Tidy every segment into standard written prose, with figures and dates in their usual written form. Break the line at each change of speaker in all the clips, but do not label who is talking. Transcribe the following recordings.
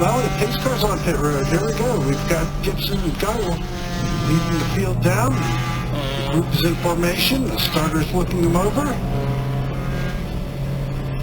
Well, the pace car's on pit road. Here we go. We've got Gibson and Geisel leading the field down. The group is in formation. The starter's looking them over.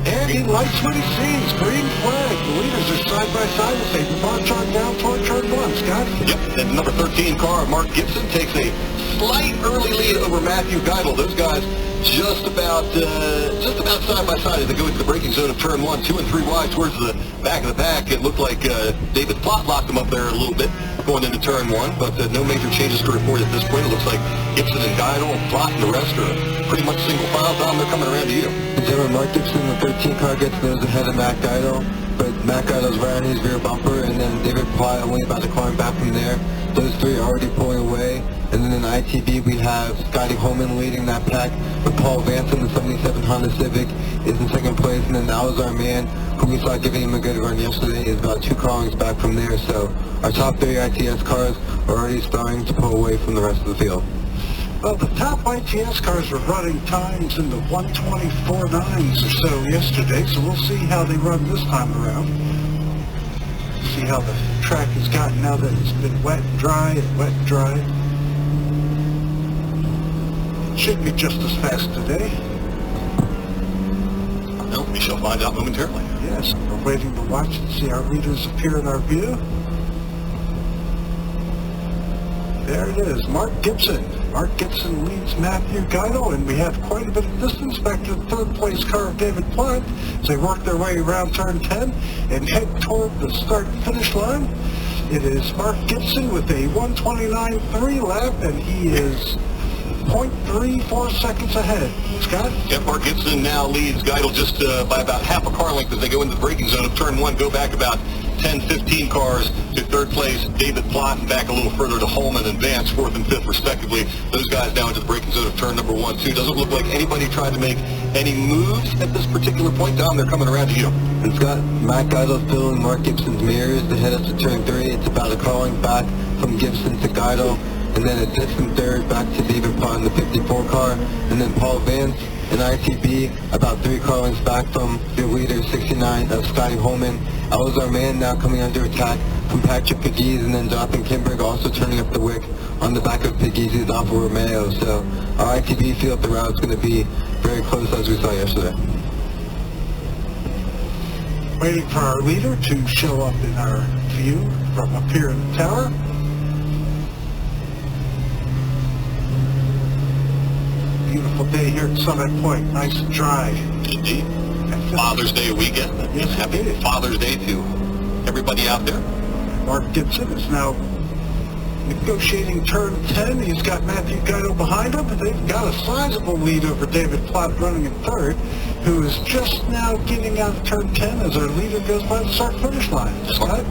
And he likes what he sees. Green flag. The leaders are side by side as they march on down toward turn 1. Scott?
Yep, and number 13 car, Mark Gibson, takes a slight early lead over Matthew Geisel. Those guys just about side by side as they go into the braking zone of turn 1, 2 and 3 wide towards the back of the pack. It looked like David Plott locked them up there a little bit going into turn 1, but no major changes to report at this point. It looks like Gibson and Geisel, Plott and the rest are pretty much single file. Tom, they're coming around to you.
Gentlemen, Mark Gibson, the 13 car, gets those ahead of Matt Geisel, but Matt Geisel's right on his rear bumper, and then David Plott only about to climb back from there. Those three are already pulling away. And then in ITB, we have Scotty Holman leading that pack, with Paul Vance in the 77 Honda Civic is in second place, and then Our Man, who we saw giving him a good run yesterday, is about 2 car lengths back from there. So our top 3 ITS cars are already starting to pull away from the rest of the field.
Well, the top ITS cars were running times in the 1:24.9s or so yesterday, so we'll see how they run this time around. See how the track has gotten now that it's been wet and dry and wet and dry. Should be just as fast today.
Well, we shall find out momentarily.
Yes, we're waiting to watch and see our leaders appear in our view. There it is, Mark Gibson. Mark Gibson leads Matthew Geisel, and we have quite a bit of distance back to the third place car of David Plott as they work their way around turn 10 and head toward the start-finish line. It is Mark Gibson with a 1:29.3 lap, and he is 0.34 seconds ahead. Scott?
Yep, Mark Gibson now leads Geisel just by about half a car length as they go into the braking zone of turn 1, go back about 10, 15 cars to third place David Plott, and back a little further to Holman and Vance, 4th and 5th respectively. Those guys now into the braking zone of turn number 1, 2. Doesn't look like anybody tried to make any moves at this particular point. Dom, they're coming around to you.
And Scott, Matt Geisel's filling Mark Gibson's mirrors to head up to turn 3. It's about a car length back from Gibson to Geisel, and then a distant third back to David Plott in the 54 car, and then Paul Vance in ITB about 3 car lengths back from the leader, 69, of Scotty Holman. Our Man now coming under attack from Patrick Pegues, and then Jonathan Kimberg also turning up the wick on the back of Pegues' Alfa Romeo. So our ITB field throughout is going to be very close as we saw yesterday.
Waiting for our leader to show up in our view from up here in the tower. Beautiful day here at Summit Point, nice and dry.
Indeed. Father's Day weekend.
Yes,
happy
indeed.
Father's Day to everybody out there.
Mark Gibson is now negotiating turn 10. He's got Matthew Geisel behind him, but they've got a sizable lead over David Plott running in third, who is just now getting out of turn 10 as our leader goes by the start-finish line.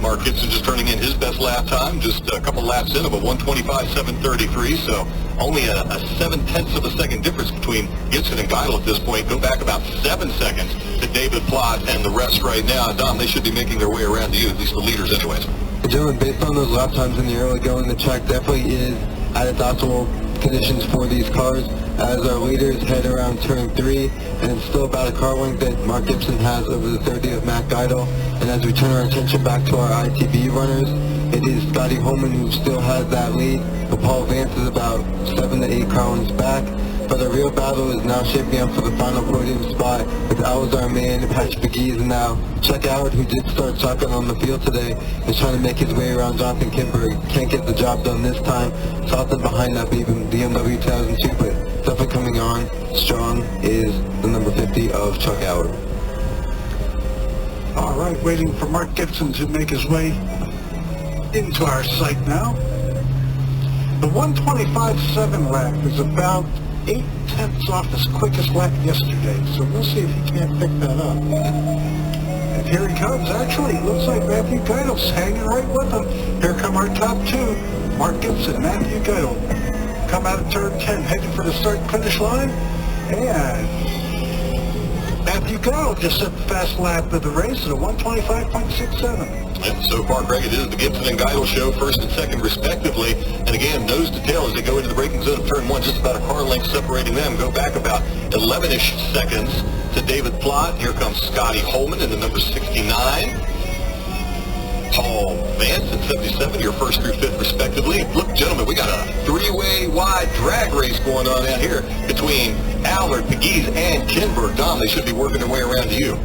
Mark Gibson just turning in his best lap time, just a couple laps in of a 1:25.733, so only a 7/10 of a second difference between Gibson and Geisel at this point. Go back about 7 seconds to David Plott and the rest right now. Dom, they should be making their way around to you, at least the leaders anyways.
Gentlemen, based on those lap times in the early going, the track definitely is at its optimal conditions for these cars as our leaders head around turn 3, and it's still about a car length that Mark Gibson has over the 30 of Matt Geisel. And as we turn our attention back to our ITB runners, it is Scotty Holman who still has that lead, but Paul Vance is about 7 to 8 car lengths back. But the real battle is now shaping up for the final podium spot with Our Man and Patrick Pegues, and now Chuck Howard, who did start shotgun on the field today, is trying to make his way around Jonathan Kimberg. Can't get the job done this time. Something behind that BMW 2002, but definitely coming on strong is the number 50 of Chuck Howard.
All right, waiting for Mark Gibson to make his way into our sight now. The 1:25.7 lap is about 8/10 off his quickest lap yesterday, so we'll see if he can't pick that up. And here he comes. Actually, it looks like Matthew Geisel's hanging right with him. Here come our top 2, Mark Gibson, Matthew Geisel. Come out of turn 10, heading for the start-finish line, and Matthew Geisel just set the fast lap of the race at a 1:25.67.
And so far, Greg, it is the Gibson and Geisel show, first and second respectively. And again, nose to tail as they go into the braking zone of turn 1, just about a car length separating them. Go back about 11-ish seconds to David Plott. Here comes Scotty Holman in the number 69. Paul Vance in 77, your first through fifth respectively. Look, gentlemen, we got a three-way wide drag race going on out here between Allard, Pegues, and Kinberg. Don, they should be working their way around to you.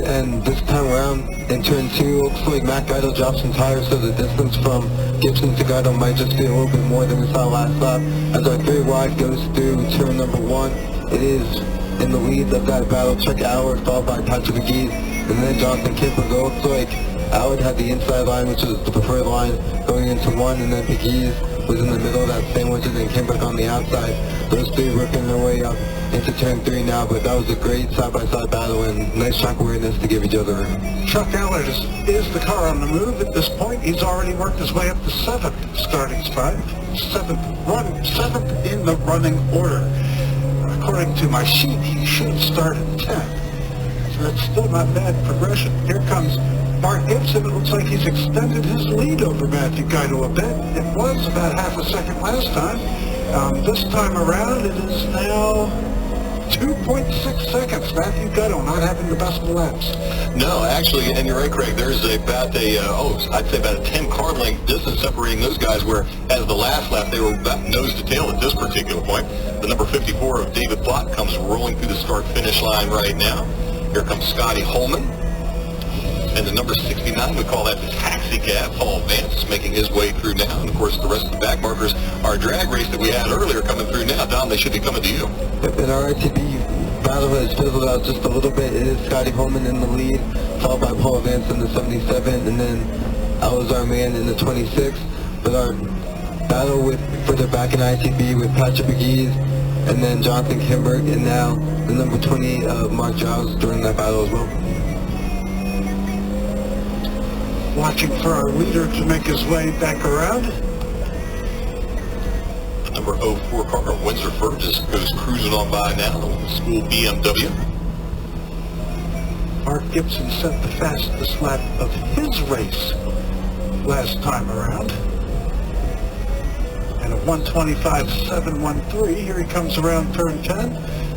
And this time around, in turn 2, looks like Matt Geidel drops some tires, so the distance from Gibson to Geidel might just be a little bit more than we saw last lap. As our three wide goes through turn number 1, it is in the lead of that battle. Chuck Allard, followed by Patrick Pegues, and then Jonathan Kinberg. It looks like Allard had the inside line, which was the preferred line, going into 1, and then Pegues was in the middle of that sandwich, and then Kinberg on the outside. Those three working their way up into turn 3 now, but that was a great side-by-side battle and nice track awareness to give each other room.
Chuck Allard is the car on the move at this point. He's already worked his way up to 7th starting spot. 7th in the running order. According to my sheet, he should start at 10th. So that's still not bad progression. Here comes Mark Gibson. It looks like he's extended his lead over Matthew Geidel a bit. It was about half a second last time. This time around, it is now 2.6 seconds. Matthew Geidel not having the best of laps.
No, actually, and you're right, Craig, there's about I'd say about a 10 car length distance separating those guys, where as the last lap, they were about nose to tail at this particular point. The number 54 of David Plott comes rolling through the start-finish line right now. Here comes Scotty Holman. And the number 69, we call that the taxi cab, Paul Vance, making his way through now. And, of course, the rest of the back markers, our drag race that we had earlier coming through now. Dom, they should be coming to you.
In our ITB battle has fizzled out just a little bit. It is Scotty Holman in the lead, followed by Paul Vance in the 77, and then Alazar Mann in the 26. But our battle with further back in ITB with Patrick Pegues and then Jonathan Kinberg, and now the number 28 Mark Giles during that battle as well.
Watching for our leader to make his way back around.
The number 04 car, Windsor Fur, just goes cruising on by now, the school BMW.
Mark Gibson set the fastest lap of his race last time around. And a 1:25.713. Here he comes around turn 10.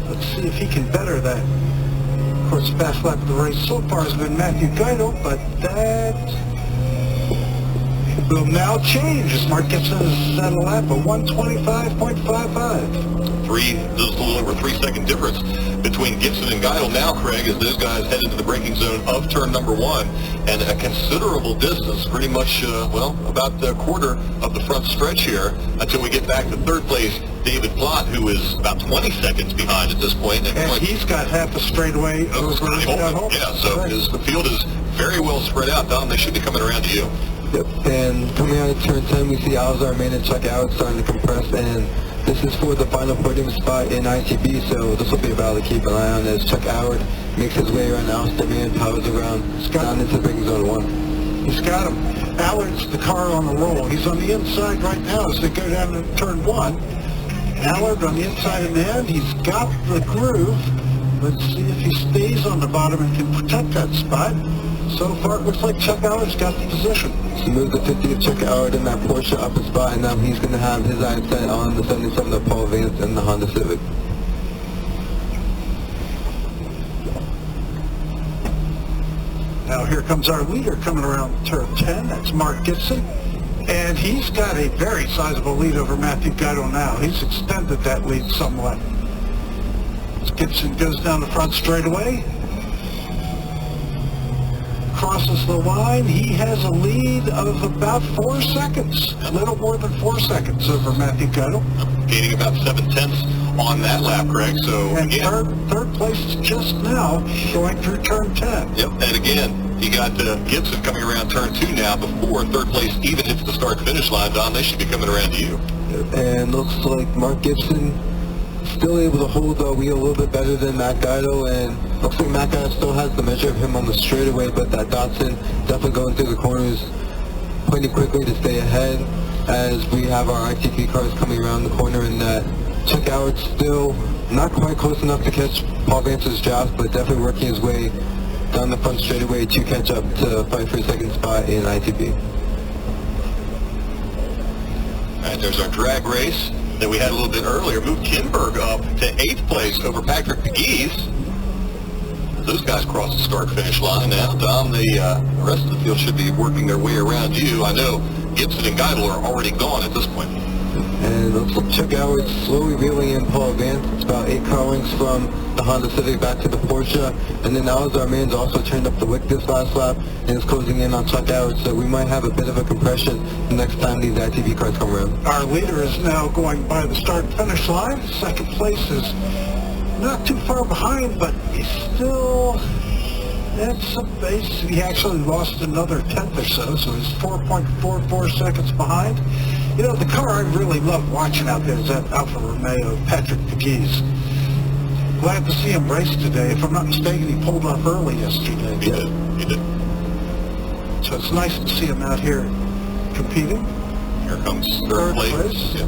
Let's see if he can better that. Of course, fast lap of the race so far has been Matthew Geidel, but that will now change as Mark Gibson has set a lap of 1:25.55.
Just a little over 3 second difference between Gibson and Geidel now, Craig, as those guys head into the braking zone of turn number 1, and a considerable distance, pretty much, about a quarter of the front stretch here until we get back to third place, David Plott, who is about 20 seconds behind at this point.
And he's got half a straightaway over
Scotty Holman. Yeah, so
right.
The field is very well spread out. Don, they should be coming around to you.
Yep, and coming out of turn 10, we see Alazar Mann and Chuck Allard starting to compress, and this is for the final podium spot in ITB, so this will be a battle to keep an eye on as Chuck Allard makes his way around Alistair Mann, powers around down into the braking zone 1.
He's got him. Allard's the car on the roll. He's on the inside right now as they go down to turn 1. Allard on the inside of Mann. He's got the groove. Let's see if he stays on the bottom and can protect that spot. So far, it looks like Chuck Allard's got the position.
So move the 50 of Chuck Allard in that Porsche up a spot, and now he's going to have his eyes set on the 77 of Paul Vance and the Honda Civic.
Now here comes our leader coming around turn 10. That's Mark Gibson. And he's got a very sizable lead over Matthew Geidel now. He's extended that lead somewhat. As Gibson goes down the front straightaway, crosses the line. He has a lead of about 4 seconds, a little more than 4 seconds over Matthew Geidel.
Gaining about 7/10 on that lap, Craig. So
And
again,
third place is just now going through turn 10.
yep, and again, you got Gibson coming around turn 2 now before third place even hits the start-finish line. Don, they should be coming around to you.
And looks like Mark Gibson still able to hold the wheel a little bit better than Matt Geidel, and looks like Matt Geidel still has the measure of him on the straightaway, but that Datsun definitely going through the corners plenty quickly to stay ahead as we have our ITB cars coming around the corner, and that Chuck Allard still not quite close enough to catch Paul Vance's joust, but definitely working his way down the front straightaway to catch up to fight for a second spot in ITB.
All right, there's our drag race that we had a little bit earlier. Moved Kinberg up to 8th place over Patrick Pegues. Those guys cross the start-finish line now. Dom, the rest of the field should be working their way around you. I know Gibson and Geidel are already gone at this point.
And let's check out, it's slowly reeling in Paul Vance. It's about 8 car lengths from the Honda Civic back to the Porsche. And then Alizar Man's also turned up the wick this last lap and is closing in on Chuck Allard. So we might have a bit of a compression the next time these ITB cars come around.
Our leader is now going by the start-finish line. Second place is not too far behind, but he's still at some base. He actually lost another tenth or so he's 4.44 seconds behind. You know, the car I really love watching out there is that Alfa Romeo Patrick Pegues. Glad to see him race today. If I'm not mistaken, he pulled off early yesterday.
He did.
So it's nice to see him out here competing.
Here comes third place. Yeah.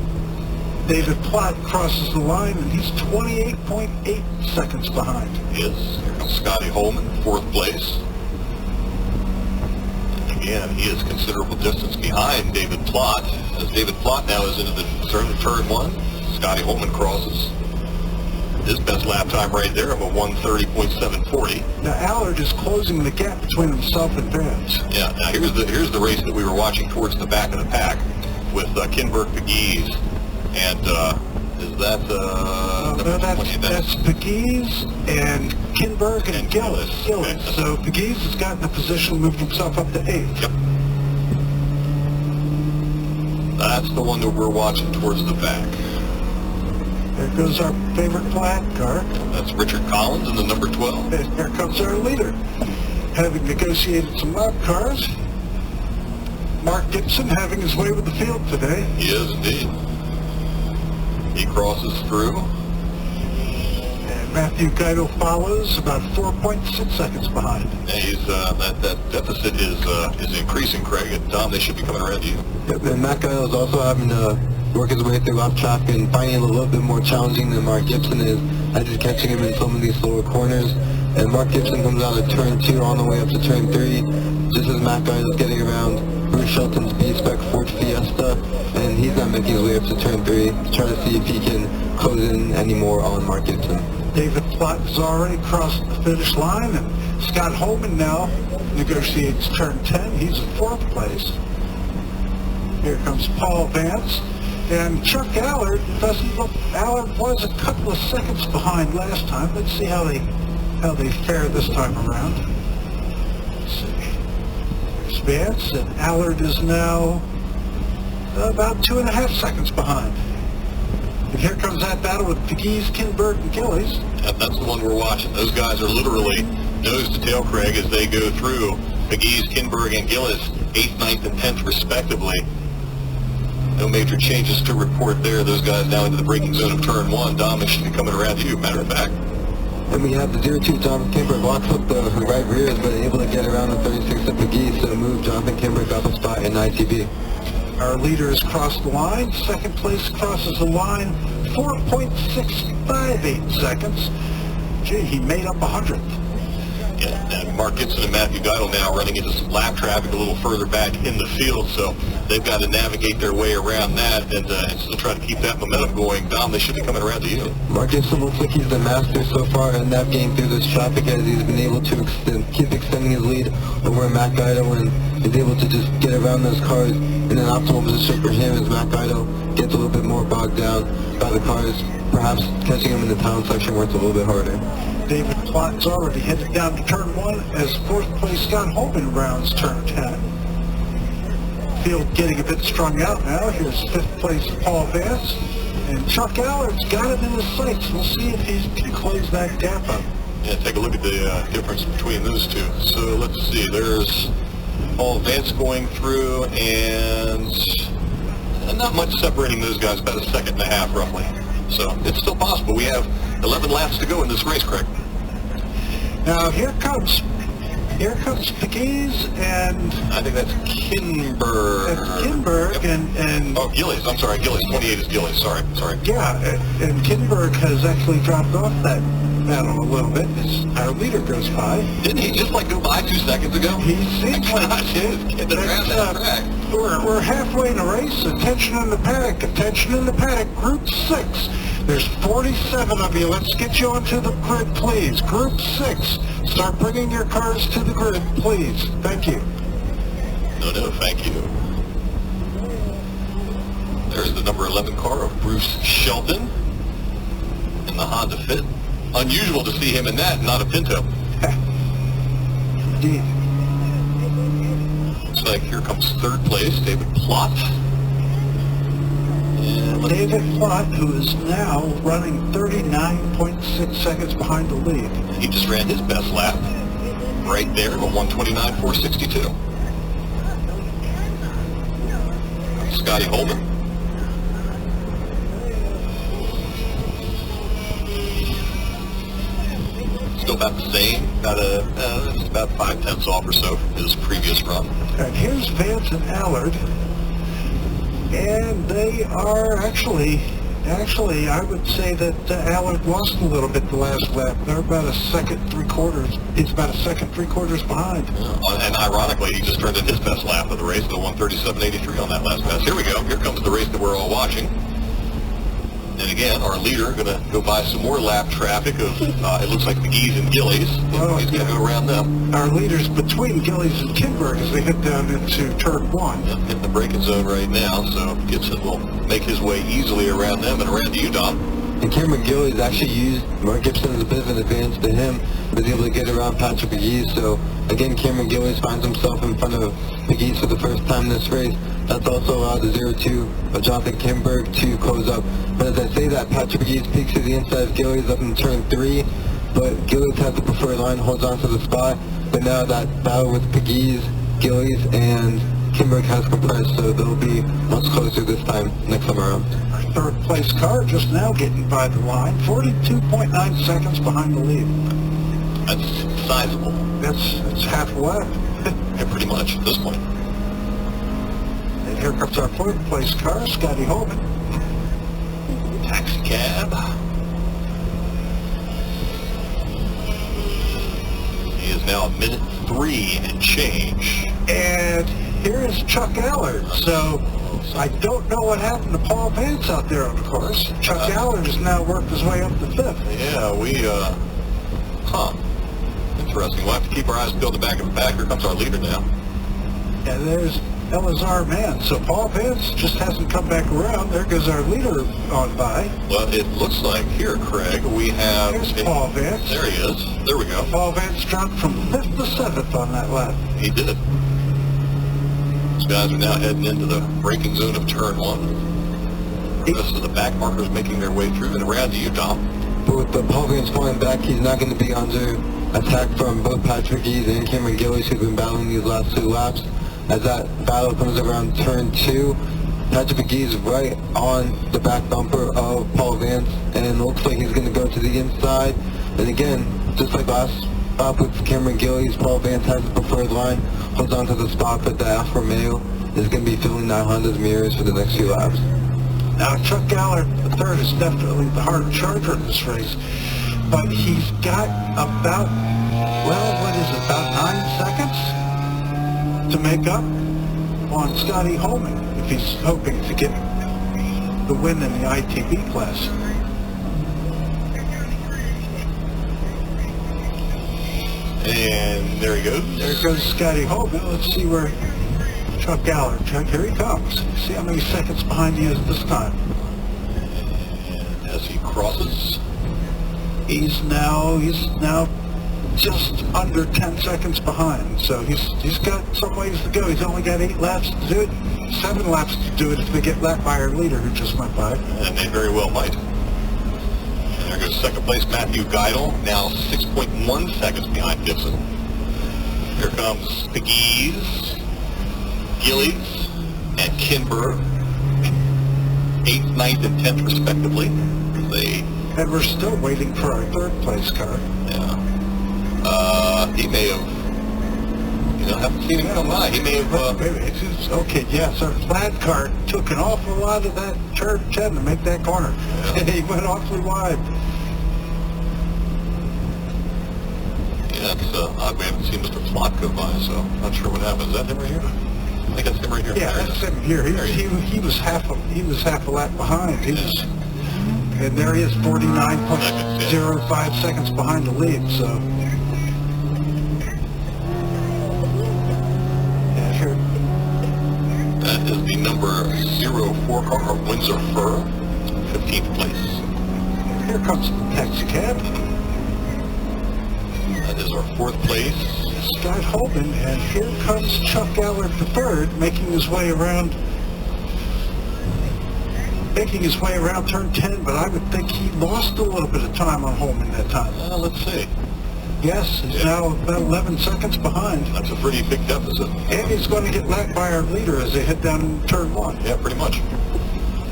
David Platt crosses the line, and he's 28.8 seconds behind.
Yes. Here comes Scotty Holman, 4th place. And again, he is considerable distance behind David Platt, as David Platt now is into the turn 1. Scotty Holman crosses. His best lap time right there of a 1:30.740.
Now Allard is closing the gap between himself and Vance.
Yeah. Now here's the race that we were watching towards the back of the pack with Kinberg, Pegues, and is that
that's Pegues and Kinberg and Gillis.
Okay.
So Pegues has gotten a position, moved himself up to 8th.
Yep. That's the one that we're watching towards the back.
There goes our favorite Platt car.
That's Richard Collins in the number 12.
And here comes our leader. Having negotiated some lap cars, Mark Gibson having his way with the field today.
He is indeed. He crosses through.
And Matthew Geidel follows about 4.6 seconds behind.
And he's that deficit is increasing, Craig. And Tom, they should be coming around to you.
Yep, and Matt Geidel is also having to work his way through lap traffic and finding it a little bit more challenging than Mark Gibson is, as he's catching him in some of these slower corners. And Mark Gibson comes out of turn 2 on the way up to turn 3, just as Matt Geidel is getting around Bruce Shelton's B-spec Ford Fiesta, and he's not making his way up to turn 3 to try to see if he can close in any more on Mark Gibson.
David Platt has already crossed the finish line, and Scott Holman now negotiates turn 10. He's in 4th place. Here comes Paul Vance. And Chuck Allard doesn't look. Allard was a couple of seconds behind last time. Let's see how they fare this time around. Let's see. There's Vance, and Allard is now about 2.5 seconds behind. And here comes that battle with Pegues, Kinberg, and Gillies.
And that's the one we're watching. Those guys are literally nose to tail, Craig, as they go through Pegues, Kinberg, and Gillies, 8th, 9th, and 10th, respectively. No major changes to report there. Those guys now into the braking zone of turn 1. Dom, they should be coming around you, matter of fact.
And we have the 02 Jonathan Kinberg locks up the right rears, but able to get around the 36 of McGee, so move Jonathan Kinberg up a spot in ITB.
Our leader has crossed the line. Second place crosses the line, 4.658 seconds. Gee, he made up 100th.
Yeah, and Mark Gibson and Matthew Geidel now running into some lap traffic a little further back in the field, so they've got to navigate their way around that and still try to keep that momentum going. Dom, they should be coming around to you.
Mark Gibson looks like he's the master so far in navigating through this traffic, as he's been able to keep extending his lead over Matt Geidel, and is able to just get around those cars in an optimal position for him as Matt Geidel gets a little bit more bogged down by the cars, perhaps catching him in the town section where it's a little bit harder.
David Platt's already headed down to turn 1 as 4th place Scott Holman rounds turn 10. Field getting a bit strung out now. Here's 5th place Paul Vance. And Chuck Allard's got him in his sights. We'll see if he can close that gap up.
Yeah, take a look at the difference between those two. So let's see. There's Paul Vance going through, and not much separating those guys, about 1.5 seconds roughly. So it's still possible. We have 11 laps to go in this race, Craig.
Now here comes Pegues, and
I think that's Kinberg.
That's Kinberg.
Yep.
and
oh, Gillies. I'm sorry, Gillies. 28 is Gillies. Sorry.
Yeah, and Kinberg has actually dropped off that battle a little bit as our leader goes by.
Didn't he just go by 2 seconds ago?
He seems like
he is. Getting around that track.
We're halfway in the race. Attention in the paddock. Attention in the paddock. Group 6. There's 47 of you. Let's get you onto the grid, please. Group 6, start bringing your cars to the grid, please. Thank you.
No, thank you. There's the number 11 car of Bruce Shelton in the Honda Fit. Unusual to see him in that, not a Pinto.
Indeed.
Looks like here comes third place, David Plott. And
David Plott, who is now running 39.6 seconds behind the lead.
he just ran his best lap right there at 129.462. Scotty Holman. Still about the same, it's about 5/10 off or so from his previous run.
And here's Vance and Allard. And they are actually, I would say that Allard lost a little bit the last lap. They're about a second, three-quarters. He's about a second, three-quarters behind.
Yeah, and ironically, he just turned in his best lap of the race, the 137.83 on that last pass. Here we go. Here comes the race that we're all watching. And again, our leader going to go by some more lap traffic of, it looks like McGee's and Gillies.
Oh,
He's going to go around them.
Our leaders between Gillies and Kinberg as they head down into turn 1.
Yep, hitting the braking zone right now, so Gibson will make his way easily around them and around to you, Dom.
And Cameron Gillies actually used Mark Gibson as a bit of an advantage to him, was able to get around Patrick McGee. So again, Cameron Gillies finds himself in front of McGee for the first time in this race. That's also allowed the 0-2 of Jonathan Kinberg to close up. But as I say that, Patrick McGee peaks to the inside of Gillies up in turn 3, but Gillies has the preferred line, holds on to the spot. But now that battle with McGee's, Gillies, and Kinberg has compressed, so they'll be much closer this time next time around.
Our third place car just now getting by the line, 42.9 seconds behind the lead.
That's sizable.
It's half a lap.
Yeah, pretty much at this point.
And here comes our fourth place car, Scotty Holman.
Taxi cab. He is now a minute 3 and change.
And here is Chuck Allard. So I don't know what happened to Paul Vance out there on the course. Chuck Allard has now worked his way up to 5th.
Yeah, interesting. We'll have to keep our eyes peeled the back of the pack. Here comes our leader now.
And there's Elazar Mann. So Paul Vance just hasn't come back around. There goes our leader on by.
Well, it looks like here, Craig, we have...
There's Paul Vance.
There he is. There we go.
Paul Vance dropped from 5th to 7th on that lap.
He did. These guys are now heading into the braking zone of turn 1. The rest of the back markers making their way through and around to you, Tom.
But with the Paul Vance falling back, he's not going to be under attack from both Patrick McGee and Cameron Gillies, who've been battling these last 2 laps. As that battle comes around turn 2, Patrick McGee's right on the back bumper of Paul Vance, and it looks like he's going to go to the inside. And again, just like last stop with Cameron Gillies, Paul Vance has the preferred line, holds on to the spot, but the Alfa Romeo is going to be filling that Honda's mirrors for the next few laps.
Now, Chuck Allard, the third, is definitely the hard charger in this race, but he's got about, about 9 seconds to make up on Scotty Holman if he's hoping to get the win in the ITB class.
And there he goes.
There goes Scotty Holman. Let's see where Chuck Allard. Here he comes. See how many seconds behind he is this time.
And as he crosses,
He's now just under 10 seconds behind. So he's got some ways to go. He's only got 8 laps to do it. 7 laps to do it if they get lap by our leader who just went by.
and they very well might. And there goes second place Matthew Geidel, now 6.1 seconds behind Gibson. Here comes McGee's, Gillies, and Kinberg, 8th, 9th, and 10th respectively.
And we're still waiting for our third place car.
He may have, haven't seen him come by. He may have,
Okay, yes, our flat car took an awful lot of that turn 10 to make that corner.
Yeah.
He went awfully wide.
yeah, it's odd we haven't seen Mr. Plott go by, so I'm not sure what happened. Is that him right here? I think that's him right here.
Yeah,
There he
that's
is.
him here. He was half a lap behind. He was And there he is, 49.05 seconds behind the lead, so. And here.
That is the number 04 car, Windsor Fur, 15th place.
Here comes the taxi cab.
That is our 4th place.
Scott Holman, and here comes Chuck Allard III, making his way around turn 10, but I would think he lost a little bit of time on Holman that time.
Let's see.
Yes, he's now about 11 seconds behind.
That's a pretty big deficit.
And he's going to get lapped by our leader as they head down turn 1.
Yeah, pretty much.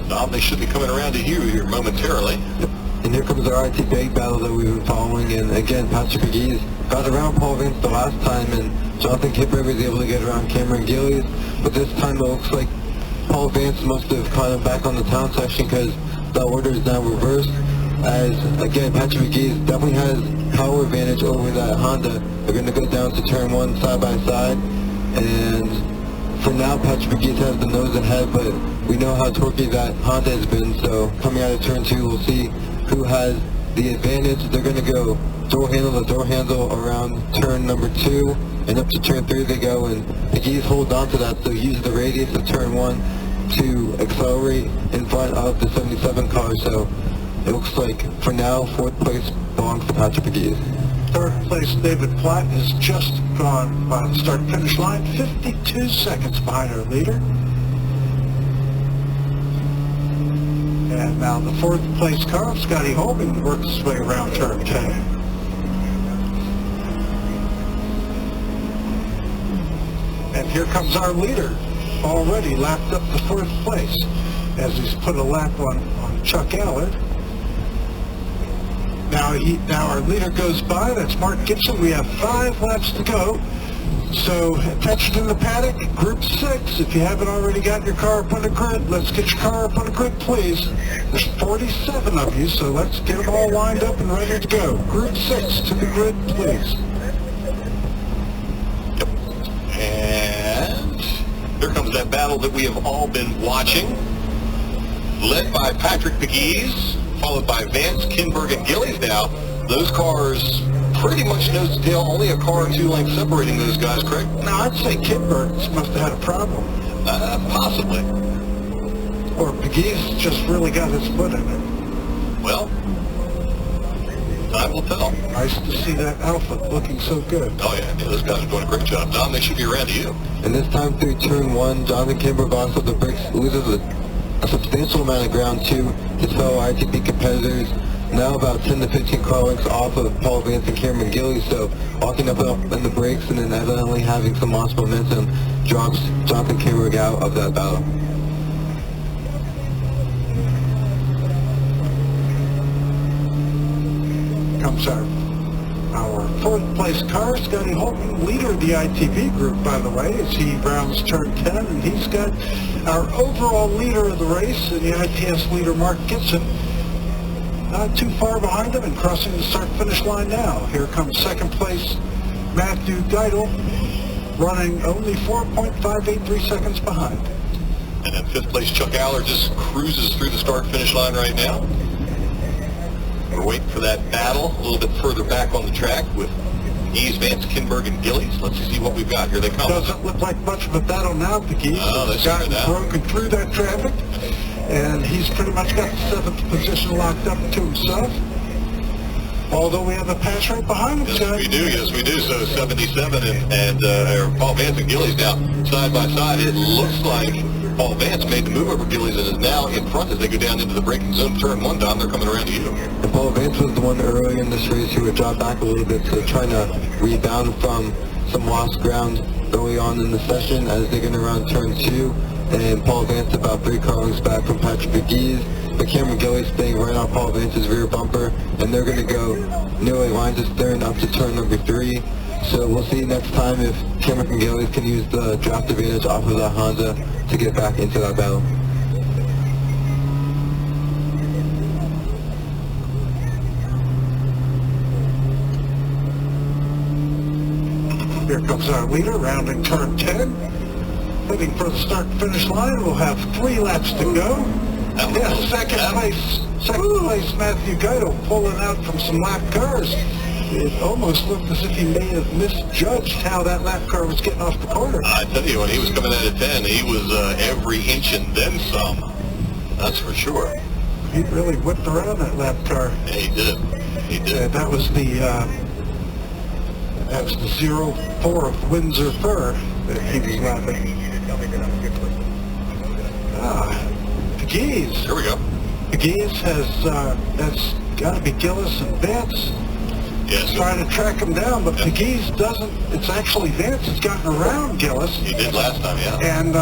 Dom, they should be coming around to you here momentarily.
And here comes our ITB battle that we've been following. And again, Patrick McGee's got around Paul Vance the last time, and Jonathan Kipper was able to get around Cameron Gillies. But this time it looks like Paul Vance must have caught him back on the town section because the order is now reversed. As again, Patrick McGee definitely has power advantage over that Honda. They're going to go down to turn 1 side by side. And for now, Patrick McGee has the nose ahead, but we know how torquey that Honda has been. So coming out of turn 2, we'll see who has the advantage. They're going to go door handle to door handle around turn number 2, and up to turn 3 they go, and McGee's hold on to that, so use the radius of turn 1 to accelerate in front of the 77 car. So it looks like for now 4th place belongs to Patrick McGee.
3rd place David Platt has just gone by the start finish line, 52 seconds behind our leader. And now the 4th place car, Scotty Holman, works his way around turn 10. And here comes our leader, already lapped up to 4th place, as he's put a lap on Chuck Allard. Now our leader goes by, that's Mark Gibson. We have 5 laps to go. So attention in the paddock, Group 6. If you haven't already got your car up on the grid, let's get your car up on the grid, please. There's 47 of you, so let's get them all lined up and ready to go. Group 6 to the grid, please.
Yep. And here comes that battle that we have all been watching. Led by Patrick McGee's, followed by Vance, Kinberg, and Gillies now. Those cars pretty much nose to tail, only a car or 2 lengths separating those guys, Craig.
Now, I'd say Kinberg must have had a problem.
Possibly.
Or McGee's just really got his foot in it.
Well, time will tell.
Nice to see that Alpha looking so good.
Oh, yeah, those guys are doing a great job. Dom, they should be around to you.
And this time through turn 1, Jonathan Kinberg off of the bricks loses a substantial amount of ground to his fellow ITB competitors. Now about 10 to 15 car lengths off of Paul Vance and Cameron Gillies, so walking up in the brakes and then evidently having some lost momentum drops Jonathan Kinberg out of that battle.
Comes our 4th place car, Scotty Holman, leader of the ITB group, by the way, as he rounds turn 10, and he's got our overall leader of the race and the ITS leader, Mark Gibson, not too far behind him and crossing the start-finish line now. Here comes 2nd place Matthew Geidel, running only 4.583 seconds behind.
And then 5th place Chuck Allard just cruises through the start-finish line right now. We're waiting for that battle a little bit further back on the track with McGee's, Vance, Kinberg, and Gillies. Let's see what we've got. Here they come.
Doesn't look like much of a battle now, McGee.
Oh,
He's gotten broken through that traffic, and he's pretty much got the 7th position locked up to himself. Although we have a pass right behind him,
Yes, we do. Yes, we do. So 77 and Paul Vance and Gillies now side by side. It looks like Paul Vance made the move over Gillies and is now in front as they go down into the braking zone. Turn 1 down. They're coming around to you.
And Paul Vance was the one earlier in this race who had dropped back a little bit, so trying to rebound from some lost ground early on in the session as they get around turn 2. And Paul Vance about 3 car lengths back from Patrick McGee's. But Cameron Gillies staying right on Paul Vance's rear bumper, and they're going to go nearly line to stern up to turn number 3. So we'll see next time if Cameron Gillies can use the draft advantage off of that Honda to get back into that battle.
Here comes our leader, rounding turn 10. Heading for the start-finish line. We'll have 3 laps to go. Yeah, second place, Matthew Geidel pulling out from some lap cars. It almost looked as if he may have misjudged how that lap car was getting off the corner.
I tell you, when he was coming out of 10, he was every inch and then some. That's for sure.
He really whipped around that lap car.
Yeah, he did. He did.
That was the 04 of Windsor Fur that he was lapping. Pegues.
Here we go.
Pegues has got to be Gillis and Vance.
Yes.
Trying to track him down, but Pegues doesn't. It's actually Vance has gotten around Gillis.
He did last time, yeah.
And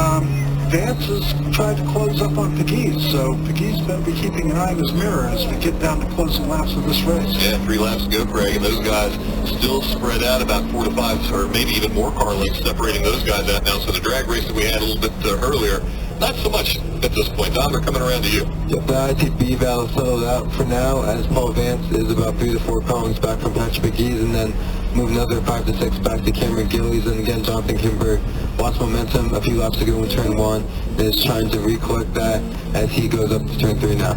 Vance has tried to close up on Pegues, so Pegues better be keeping an eye in his mirror as we get down to closing laps of this race.
Yeah, 3 laps to go, Craig, and those guys still spread out about 4 to 5, or maybe even more car lengths separating those guys out now. So the drag race that we had a little bit earlier, not so much at this point. Don, we're coming around to you.
Yep, the ITB battle settled out for now, as Paul Vance is about 3 to 4 car lengths back from Patrick Pegues, and then move another 5 to 6 back to Cameron Gillies. And again, Jonathan Kimber lost momentum a few laps ago in turn 1, and is trying to recollect that as he goes up to turn 3 now.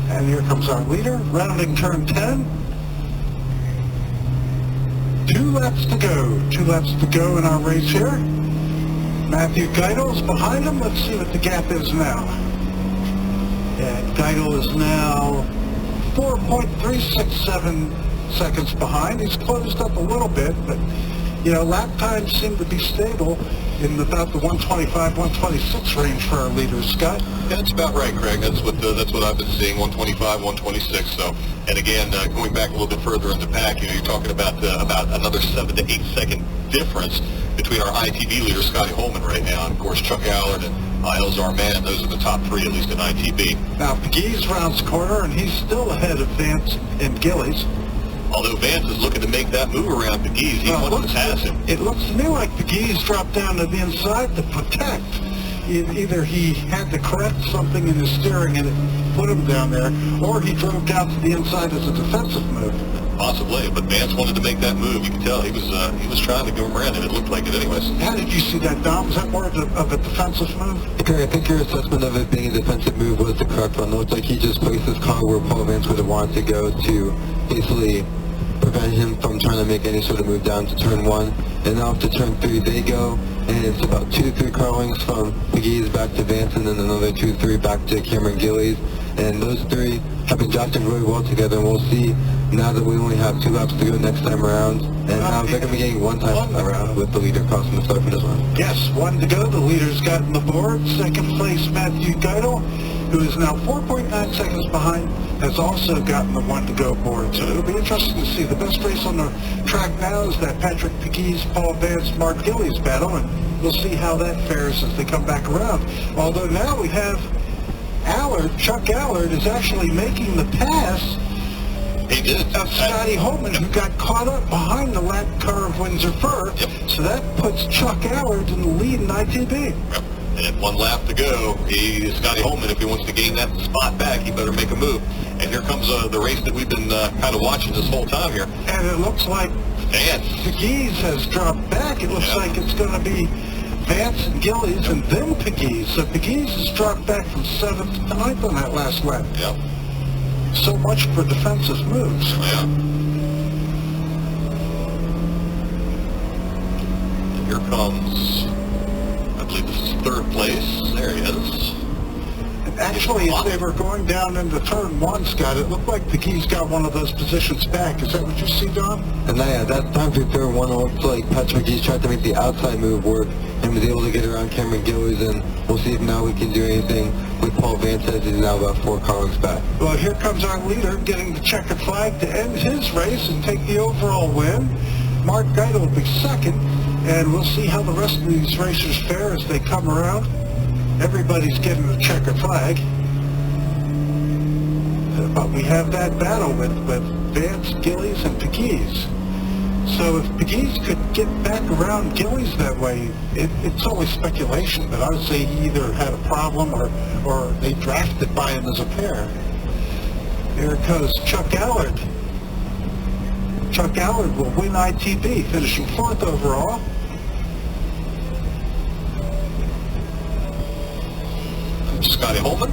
And here comes our leader, rounding turn 10. 2 laps to go. 2 laps to go in our race here. Matthew Geidel's behind him. Let's see what the gap is now. Yeah, Geidel is now 4.367 seconds behind. He's closed up a little bit, but you know, lap times seem to be stable in about the 125, 126 range for our leaders, Scott.
Yeah, that's about right, Craig. That's what I've been seeing, 125, 126. So, and again, going back a little bit further in the pack, you're talking about another 7 to 8 second difference between our ITB leader, Scotty Holman, right now, and of course Chuck Allard and Isles Armand. Those are the top 3, at least in ITB.
Now, Pegues rounds the corner, and he's still ahead of Vance and Gillies.
Although Vance is looking to make that move around Pegues, he wants to pass him.
It looks to me like Pegues dropped down to the inside to protect. Either he had to correct something in his steering and it put him down there, or he drove down to the inside as a defensive move.
Possibly, but Vance wanted to make that move. You can tell he was trying to go around it. It looked like it anyways.
How did you see that, Dom? Was that more of a defensive move?
Okay, I think your assessment of it being a defensive move was the correct one. It looked like he just placed his car where Paul Vance would have wanted to go to basically prevent him from trying to make any sort of move down to turn 1. And off to turn 3 they go, and it's about 2 to 3 car lengths from Pegues back to Vance, and then another 2 to 3 back to Cameron Gillies. And those 3 have been drafting really well together, and we'll see now that we only have 2 laps to go next time around. And now they're going to be getting 1 time around with the leader crossing the start for this one.
Yes, 1 to go. The leader's gotten the board. Second place, Matthew Geidel, who is now 4.9 seconds behind, has also gotten the 1 to go board. So it'll be interesting to see. The best race on the track now is that Patrick Pegues, Paul Vance, Mark Gillies battle, and we'll see how that fares as they come back around. Although now we have Allard, Chuck Allard, is actually making the pass
He did.
of Scotty Holman, who got caught up behind the lap car of Windsor Fur.
Yep.
So that puts Chuck Allard in the lead in ITB.
Yep. And 1 lap to go. Scotty Holman, if he wants to gain that spot back, he better make a move. And here comes the race that we've been kind of watching this whole time here.
And it looks like
And
Pegues has dropped back. It looks like it's going to be Vance and Gillies and then Pegues. So Pegues has dropped back from 7th to 9th on that last lap.
yeah,
So much for defensive moves.
yeah. And here comes, I believe this is 3rd place. There he is.
And actually, as they were going down into turn 1, Scott, it looked like Pegues got one of those positions back. Is that what you see, Don?
And yeah, that time through turn 1, it looked like Patrick Pegues tried to make the outside move work and was able to get around Cameron Gillies, and we'll see if now we can do anything with Paul Vance as he's now about 4 car lengths back.
Well, here comes our leader getting the checkered flag to end his race and take the overall win. Mark Geidel will be 2nd, and we'll see how the rest of these racers fare as they come around. Everybody's getting a checkered flag. But we have that battle with Vance, Gillies, and Pegues. So if Pegues could get back around Gillies that way, it's always speculation, but I would say he either had a problem or they drafted by him as a pair. Here goes Chuck Allard. Chuck Allard will win ITB, finishing 4th overall.
Scotty Holman,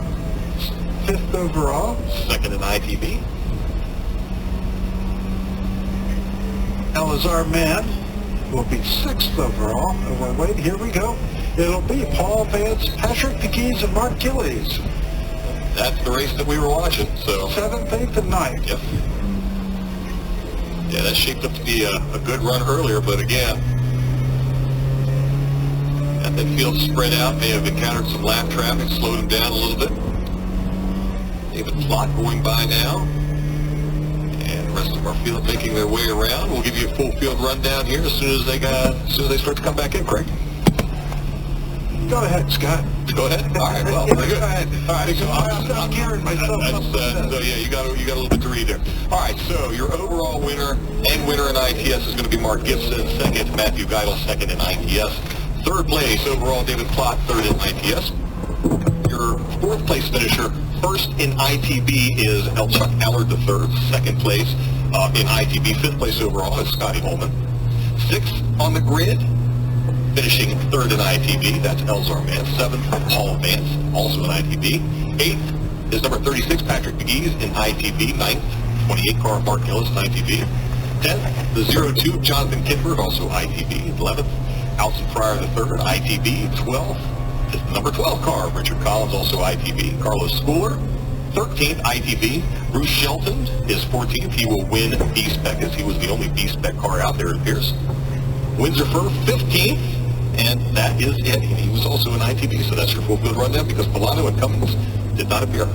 5th overall.
second in ITB.
Elazar Mann will be 6th overall. And we're waiting. Here we go. It'll be Paul Vance, Patrick Pegues, and Mark Gillies.
That's the race that we were watching, so.
7th, 8th, and 9th.
Yep. Yeah, that shaped up to be a good run earlier, but again, that field spread out, may have encountered some lap traffic, slowed him down a little bit. David Plott going by now. And the rest of our field making their way around. We'll give you a full field rundown here as soon as they start to come back in, Craig.
Go ahead, Scott.
Go ahead. All right. Well, very good.
Go ahead.
All right. So
I'm gearing myself up.
so yeah, you got a little bit to read there. All right. So your overall winner and winner in ITS is going to be Mark Gibson. Second, Matthew Geidel. Second in ITS. Third place overall, David Plott. Third in ITS. Your fourth place finisher, first in ITB, is Chuck Allard III. Second place in ITB. Fifth place overall is Scotty Holman. Sixth on the grid, finishing third in ITB, that's Elzar Mann. Seventh, Paul Vance, also in ITB. Eighth is number 36, Patrick Pegues in ITB. Ninth, 28 car, Mark Gillis in ITB. 10th, the 02, Jonathan Kinberg, also ITB. 11th, Alson Fryer III, ITB. 12th is the number 12 car, Richard Collins, also ITB. Carlos Schooler, 13th, ITB. Bruce Shelton is 14th. He will win B-spec, as he was the only B-spec car out there, it appears. Windsor Fur, 15th, and that is it. He was also in ITB, so that's your full field rundown because Milano and Cummins did not appear.